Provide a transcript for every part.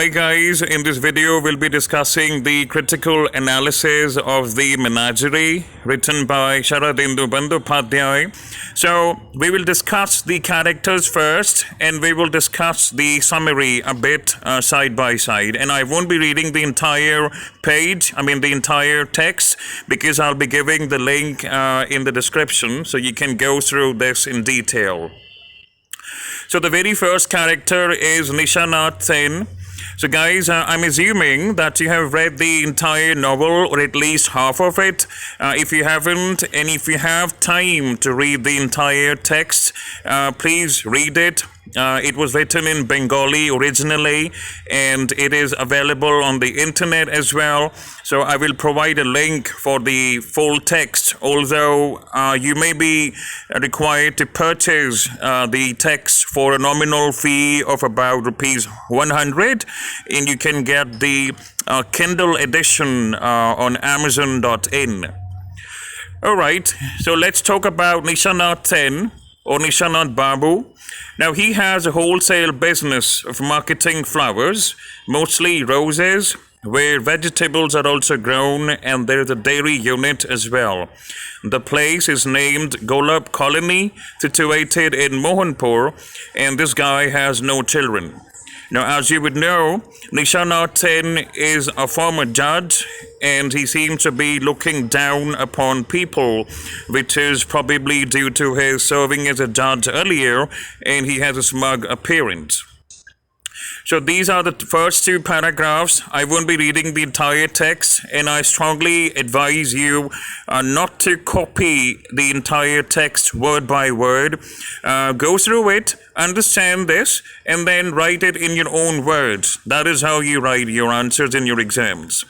Hi guys, in this video we'll be discussing the critical analysis of the Menagerie written by Sharadindu Bandyopadhyay. So we will discuss the characters first and we will discuss the summary a bit side by side, and I won't be reading the entire page, the entire text, because I'll be giving the link in the description so you can go through this in detail. So the very first character is Nishanath Sen. So guys, I'm assuming that you have read the entire novel or at least half of it. If you haven't, and if you have time to read the entire text, please read it. It was written in Bengali originally, and it is available on the internet as well. So I will provide a link for the full text, although you may be required to purchase the text for a nominal fee of about rupees 100, and you can get the Kindle edition on Amazon.in. Alright, so let's talk about Nishanath Sen or Nishanath Babu. Now, he has a wholesale business of marketing flowers, mostly roses, where vegetables are also grown, and there is a dairy unit as well. The place is named Golab Colony, situated in Mohanpur, and this guy has no children. Now, as you would know, Nishanath Sen is a former judge, and he seems to be looking down upon people, which is probably due to his serving as a judge earlier, and he has a smug appearance. So these are the first two paragraphs. I won't be reading the entire text, and I strongly advise you not to copy the entire text word by word. Go through it, understand this, and then write it in your own words. That is how you write your answers in your exams.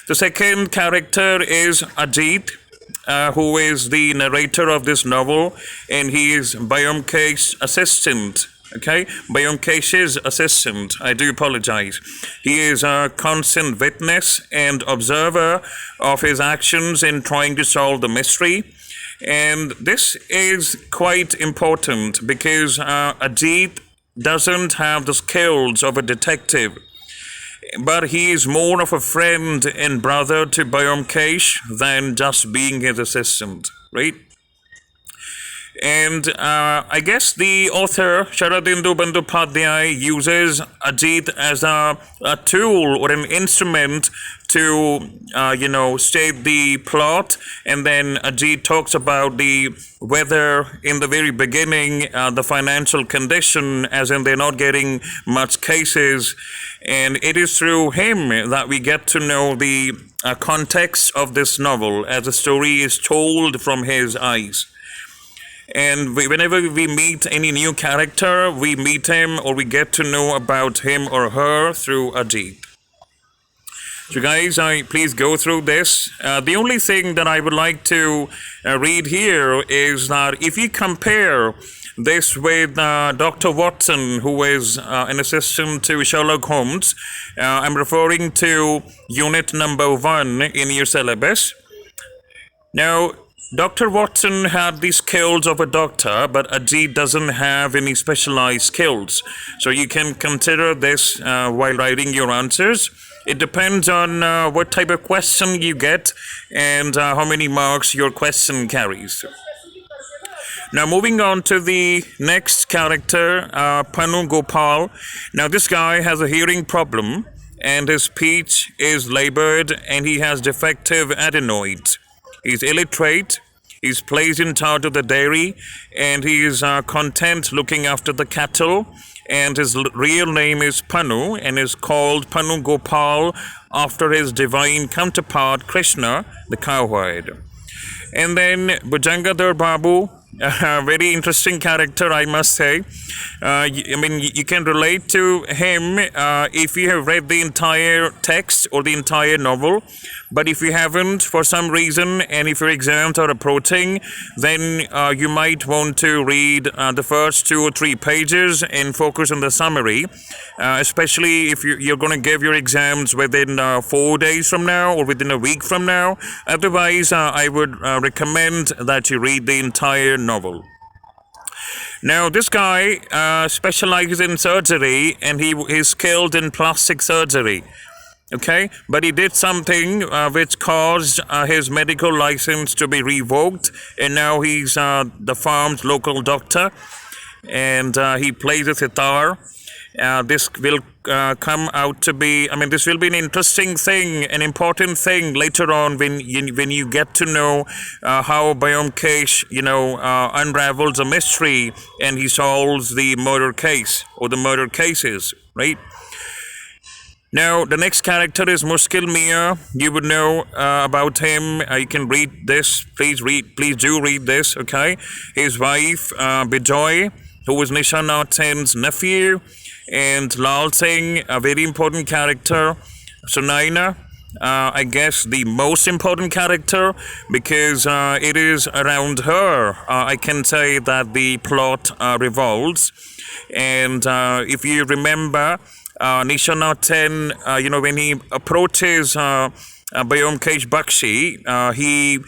The second character is Ajit, who is the narrator of this novel, and he is Byomkesh's assistant. Okay, Byomkesh's assistant. I do apologize. He is a constant witness and observer of his actions in trying to solve the mystery. And this is quite important because Ajit doesn't have the skills of a detective, but he is more of a friend and brother to Byomkesh than just being his assistant, right? And I guess the author, Sharadindu Bandyopadhyay, uses Ajit as a tool or an instrument to, state the plot. And then Ajit talks about the weather in the very beginning, the financial condition, as in they're not getting much cases. And it is through him that we get to know the context of this novel, as the story is told from his eyes. And whenever we meet any new character, we meet him or we get to know about him or her through Ajit. So guys, please go through this. The only thing that I would like to read here is that if you compare this with Dr. Watson, who is an assistant to Sherlock Holmes, I'm referring to unit number 1 in your syllabus. Now, Dr. Watson had the skills of a doctor, but Ajit doesn't have any specialized skills. So you can consider this while writing your answers. It depends on what type of question you get and how many marks your question carries. Now moving on to the next character, Panu Gopal. Now this guy has a hearing problem and his speech is labored and he has defective adenoids. He's illiterate, he's placed in charge of the dairy, and he is content looking after the cattle, and his real name is Panu, and is called Panu Gopal after his divine counterpart Krishna, the cowherd. And then Bhujangadhar Babu, a very interesting character, I must say. You can relate to him if you have read the entire text or the entire novel. But if you haven't, for some reason, and if your exams are approaching, then you might want to read the first 2 or 3 pages and focus on the summary, especially if you're going to give your exams within 4 days from now or within a week from now. Otherwise, I would recommend that you read the entire novel. Now, this guy specializes in surgery, and he is skilled in plastic surgery. Okay, but he did something which caused his medical license to be revoked, and now he's the farm's local doctor, and he plays a sitar. This will come out to be, I mean, this will be an interesting thing, an important thing later on when you get to know how Byomkesh, unravels a mystery and he solves the murder case or the murder cases, right? Now, the next character is Muskil Mia. You would know about him. You can read this. Please do read this, okay? His wife, Bijoy, who was Nishanath Sen's nephew, and Lal Singh, a very important character. Sunaina, I guess the most important character, because it is around her, I can say, that the plot revolves. And if you remember, Nishanath Sen, when he approaches Byomkesh Bakshi, he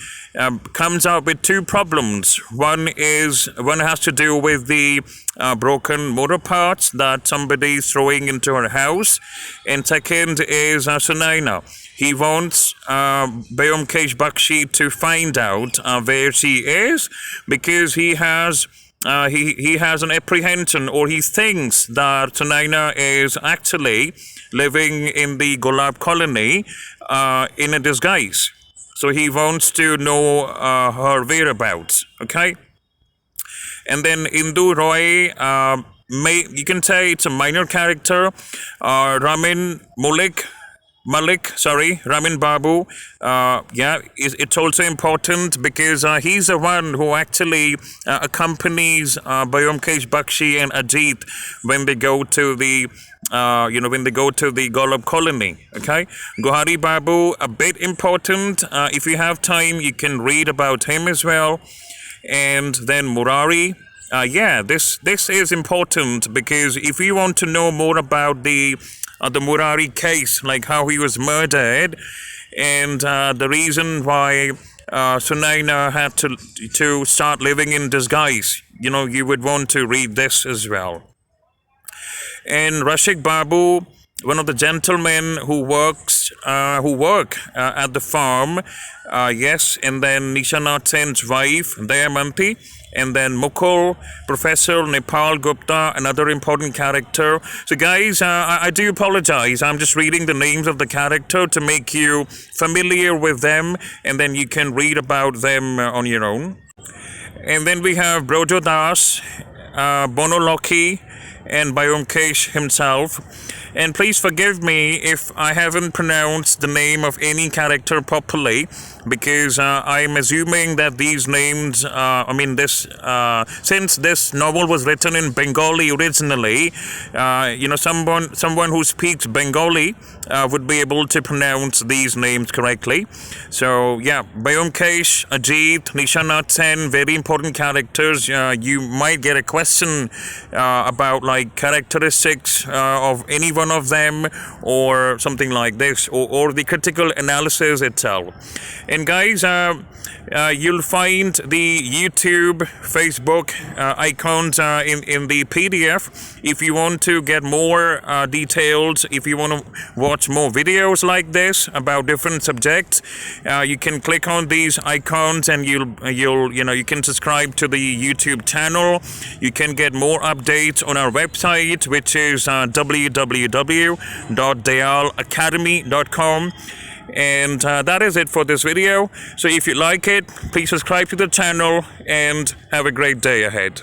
comes out with two problems. One has to do with the broken motor parts that somebody is throwing into her house, and second is Sunaina. He wants Byomkesh Bakshi to find out where she is, because he has an apprehension, or he thinks that Sunaina is actually living in the Gulab colony in a disguise. So he wants to know her whereabouts, okay? And then Indu Roy, you can say it's a minor character. Ramin Babu, it's also important because he's the one who actually accompanies Byomkesh Bakshi and Ajit when they go to the Golab colony. Okay, Gohari Babu, a bit important. If you have time, you can read about him as well. And then Murari. This is important because if you want to know more about the Murari case, like how he was murdered, and the reason why Sunaina had to start living in disguise, you would want to read this as well. And Rashik Babu, one of the gentlemen who work at the farm, yes, and then Nishanath Sen's wife, Dayamanti, and then Mukul, Professor Nepal Gupta, another important character. So guys, I do apologize. I'm just reading the names of the character to make you familiar with them, and then you can read about them on your own. And then we have Brojo Das, Bonoloki, and Byomkesh himself. And please forgive me if I haven't pronounced the name of any character properly, because I'm assuming that these names, since this novel was written in Bengali originally, someone who speaks Bengali would be able to pronounce these names correctly. So, Byomkesh, Ajit, Nishanath Sen, very important characters. You might get a question about like characteristics of any one of them, or something like this, or the critical analysis itself. And guys, you'll find the YouTube, Facebook icons in the PDF. If you want to get more details, if you want to watch more videos like this about different subjects, you can click on these icons, and you can subscribe to the YouTube channel. You can get more updates on our website, which is www.dayalacademy.com. And that is it for this video. So if you like it, please subscribe to the channel and have a great day ahead.